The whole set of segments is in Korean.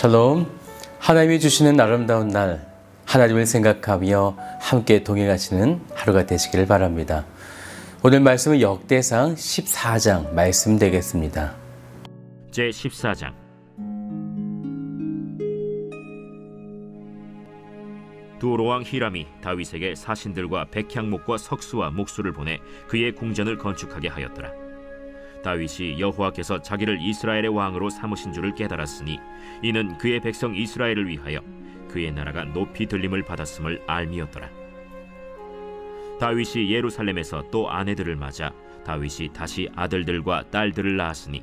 샬롬, 하나님이 주시는 아름다운 날, 하나님을 생각하며 함께 동행하시는 하루가 되시기를 바랍니다. 오늘 말씀은 역대상 14장 말씀 되겠습니다. 제14장. 두로왕 히람이 다윗에게 사신들과 백향목과 석수와 목수를 보내 그의 궁전을 건축하게 하였더라. 다윗이 여호와께서 자기를 이스라엘의 왕으로 삼으신 줄을 깨달았으니 이는 그의 백성 이스라엘을 위하여 그의 나라가 높이 들림을 받았음을 알미였더라. 다윗이 예루살렘에서 또 아내들을 맞아 다윗이 다시 아들들과 딸들을 낳았으니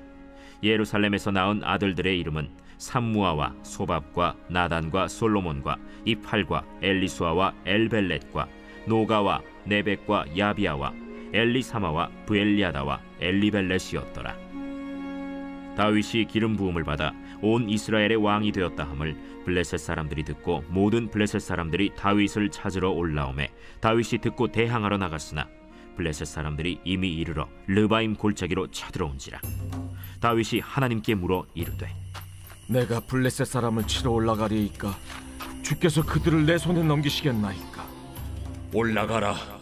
예루살렘에서 낳은 아들들의 이름은 삼무아와 소밥과 나단과 솔로몬과 이팔과 엘리수아와 엘벨렛과 노가와 네벡과 야비아와 엘리사마와 브엘리아다와 엘리벨렛이었더라. 다윗이 기름 부음을 받아 온 이스라엘의 왕이 되었다 함을 블레셋 사람들이 듣고 모든 블레셋 사람들이 다윗을 찾으러 올라오매 다윗이 듣고 대항하러 나갔으나 블레셋 사람들이 이미 이르러 르바임 골짜기로 쳐들어온지라. 다윗이 하나님께 물어 이르되 내가 블레셋 사람을 치러 올라가리이까 주께서 그들을 내 손에 넘기시겠나이까? 올라가라.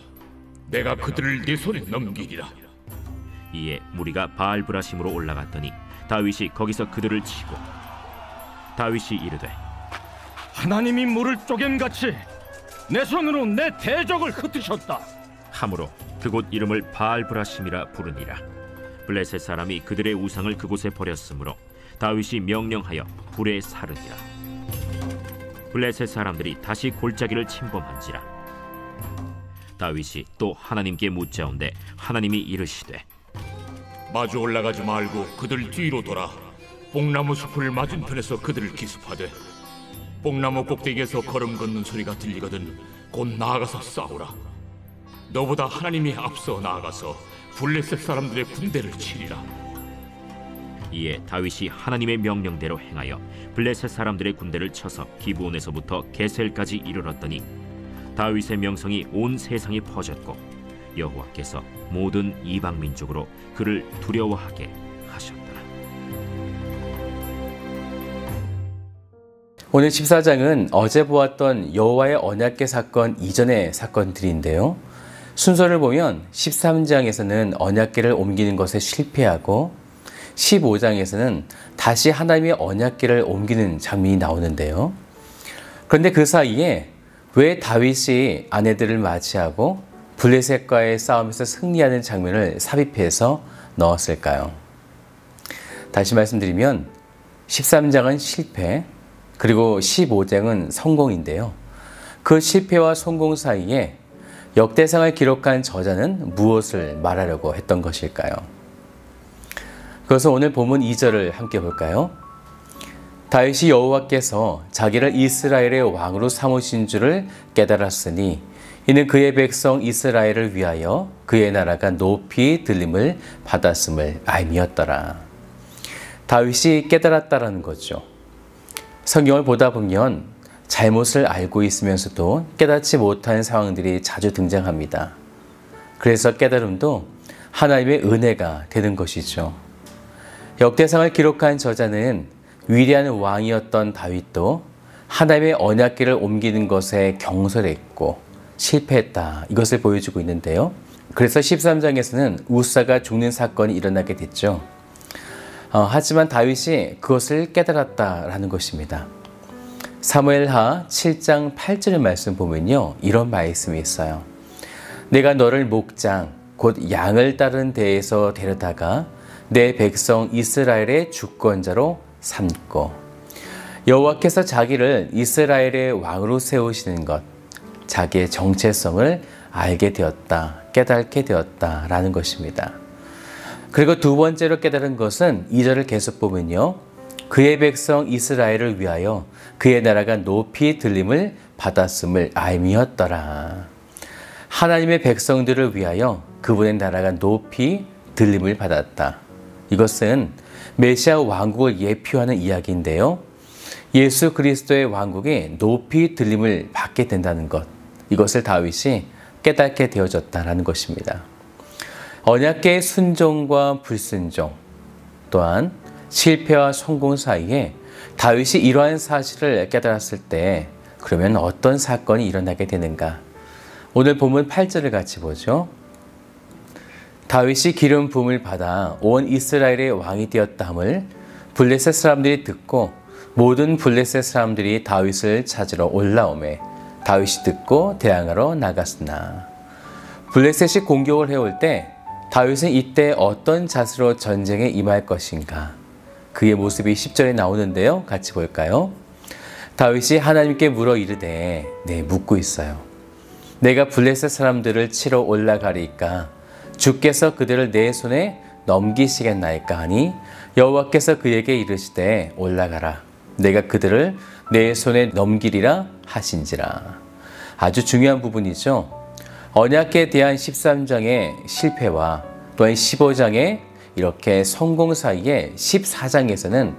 내가 그들을 네 손에 넘기리라. 이에 무리가 바알브라심으로 올라갔더니 다윗이 거기서 그들을 치고 다윗이 이르되 하나님이 물을 쪼갠같이 내 손으로 내 대적을 흩으셨다 하므로 그곳 이름을 바알브라심이라 부르니라. 블레셋 사람이 그들의 우상을 그곳에 버렸으므로 다윗이 명령하여 불에 사르니라. 블레셋 사람들이 다시 골짜기를 침범한지라. 다윗이 또 하나님께 묻자온데 하나님이 이르시되 마주 올라가지 말고 그들 뒤로 돌아 뽕나무 숲을 맞은편에서 그들을 기습하되 뽕나무 꼭대기에서 걸음 걷는 소리가 들리거든 곧 나아가서 싸우라. 너보다 하나님이 앞서 나아가서 블레셋 사람들의 군대를 치리라. 이에 다윗이 하나님의 명령대로 행하여 블레셋 사람들의 군대를 쳐서 기브온에서부터 게셀까지 이르렀더니 다윗의 명성이 온 세상에 퍼졌고 여호와께서 모든 이방 민족으로 그를 두려워하게 하셨더라. 오늘 14장은 어제 보았던 여호와의 언약궤 사건 이전의 사건들인데요. 순서를 보면 13장에서는 언약궤를 옮기는 것에 실패하고 15장에서는 다시 하나님의 언약궤를 옮기는 장면이 나오는데요. 그런데 그 사이에 왜 다윗이 아내들을 맞이하고 블레셋과의 싸움에서 승리하는 장면을 삽입해서 넣었을까요? 다시 말씀드리면 13장은 실패, 그리고 15장은 성공인데요. 그 실패와 성공 사이에 역대상을 기록한 저자는 무엇을 말하려고 했던 것일까요? 그래서 오늘 본문 2절을 함께 볼까요? 다윗이 여호와께서 자기를 이스라엘의 왕으로 삼으신 줄을 깨달았으니 이는 그의 백성 이스라엘을 위하여 그의 나라가 높이 들림을 받았음을 알미였더라. 다윗이 깨달았다라는 거죠. 성경을 보다 보면 잘못을 알고 있으면서도 깨닫지 못한 상황들이 자주 등장합니다. 그래서 깨달음도 하나님의 은혜가 되는 것이죠. 역대상을 기록한 저자는 위대한 왕이었던 다윗도 하나님의 언약궤를 옮기는 것에 경솔했고 실패했다, 이것을 보여주고 있는데요. 그래서 13장에서는 우사가 죽는 사건이 일어나게 됐죠. 하지만 다윗이 그것을 깨달았다라는 것입니다. 사무엘하 7장 8절의 말씀 보면요, 이런 말씀이 있어요. 내가 너를 목장 곧 양을 따르는 데에서 데려다가 내 백성 이스라엘의 주권자로 삼고 여호와께서 자기를 이스라엘의 왕으로 세우시는 것, 자기의 정체성을 알게 되었다, 깨닫게 되었다라는 것입니다. 그리고 두 번째로 깨달은 것은 2절을 계속 보면요, 그의 백성 이스라엘을 위하여 그의 나라가 높이 들림을 받았음을 알미였더라. 하나님의 백성들을 위하여 그분의 나라가 높이 들림을 받았다. 이것은 메시아 왕국을 예표하는 이야기인데요. 예수 그리스도의 왕국이 높이 들림을 받게 된다는 것, 이것을 다윗이 깨닫게 되어졌다는 것입니다. 언약궤의 순종과 불순종, 또한 실패와 성공 사이에 다윗이 이러한 사실을 깨달았을 때 그러면 어떤 사건이 일어나게 되는가? 오늘 본문 8절을 같이 보죠. 다윗이 기름 부음을 받아 온 이스라엘의 왕이 되었다함을 블레셋 사람들이 듣고 모든 블레셋 사람들이 다윗을 찾으러 올라오매 다윗이 듣고 대항하러 나갔으나 블레셋이 공격을 해올 때 다윗은 이때 어떤 자세로 전쟁에 임할 것인가? 그의 모습이 10절에 나오는데요. 같이 볼까요? 다윗이 하나님께 물어 이르되 묻고 있어요. 내가 블레셋 사람들을 치러 올라가리이까 주께서 그들을 내 손에 넘기시겠나이까 하니 여호와께서 그에게 이르시되 올라가라. 내가 그들을 내 손에 넘기리라 하신지라. 아주 중요한 부분이죠. 언약에 대한 13장의 실패와 또한 15장의 이렇게 성공 사이에 14장에서는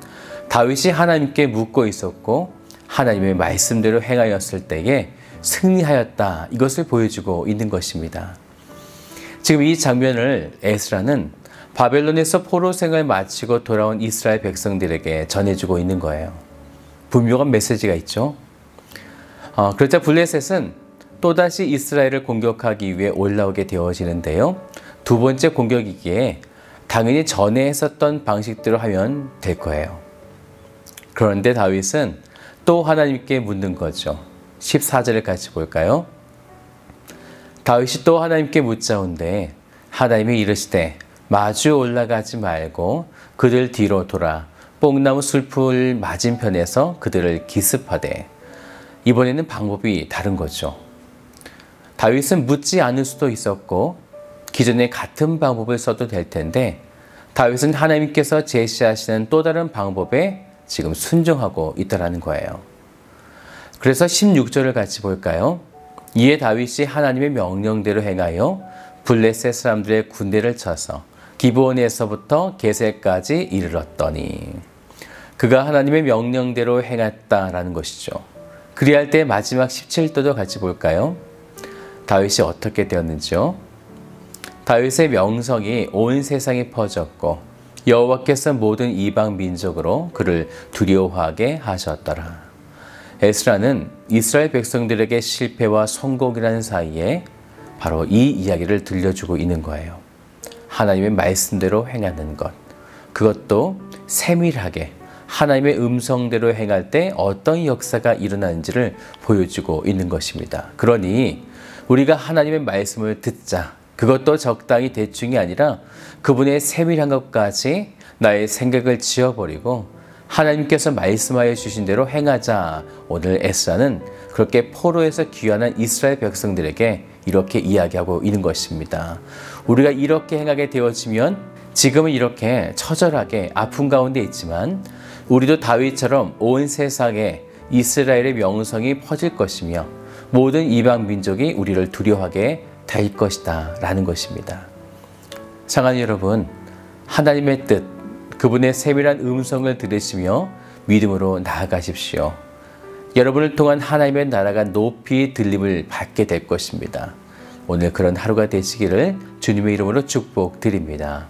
다윗이 하나님께 묻고 있었고 하나님의 말씀대로 행하였을 때에 승리하였다. 이것을 보여주고 있는 것입니다. 지금 이 장면을 에스라는 바벨론에서 포로 생활을 마치고 돌아온 이스라엘 백성들에게 전해주고 있는 거예요. 분명한 메시지가 있죠. 그러자 블레셋은 또다시 이스라엘을 공격하기 위해 올라오게 되어지는데요. 두 번째 공격이기에 당연히 전에 했었던 방식대로 하면 될 거예요. 그런데 다윗은 또 하나님께 묻는 거죠. 14절을 같이 볼까요? 다윗이 또 하나님께 묻자온데 하나님이 이르시되 마주 올라가지 말고 그들 뒤로 돌아 뽕나무 숲을 맞은편에서 그들을 기습하되. 이번에는 방법이 다른 거죠. 다윗은 묻지 않을 수도 있었고 기존에 같은 방법을 써도 될 텐데 다윗은 하나님께서 제시하시는 또 다른 방법에 지금 순종하고 있다는 거예요. 그래서 16절을 같이 볼까요? 이에 다윗이 하나님의 명령대로 행하여 블레셋 사람들의 군대를 쳐서 기브온에서부터 게셀까지 이르렀더니. 그가 하나님의 명령대로 행했다라는 것이죠. 그리할 때 마지막 17절도 같이 볼까요? 다윗이 어떻게 되었는지요? 다윗의 명성이 온 세상에 퍼졌고 여호와께서 모든 이방 민족으로 그를 두려워하게 하셨더라. 에스라는 이스라엘 백성들에게 실패와 성공이라는 사이에 바로 이 이야기를 들려주고 있는 거예요. 하나님의 말씀대로 행하는 것, 그것도 세밀하게 하나님의 음성대로 행할 때 어떤 역사가 일어나는지를 보여주고 있는 것입니다. 그러니 우리가 하나님의 말씀을 듣자. 그것도 적당히 대충이 아니라 그분의 세밀한 것까지 나의 생각을 지워버리고 하나님께서 말씀하여 주신 대로 행하자. 오늘 에스라는 그렇게 포로에서 귀환한 이스라엘 백성들에게 이렇게 이야기하고 있는 것입니다. 우리가 이렇게 행하게 되어지면 지금은 이렇게 처절하게 아픔 가운데 있지만 우리도 다윗처럼 온 세상에 이스라엘의 명성이 퍼질 것이며 모든 이방 민족이 우리를 두려워하게 될 것이다 라는 것입니다. 사랑하는 여러분, 하나님의 뜻, 그분의 세밀한 음성을 들으시며 믿음으로 나아가십시오. 여러분을 통한 하나님의 나라가 높이 들림을 받게 될 것입니다. 오늘 그런 하루가 되시기를 주님의 이름으로 축복드립니다.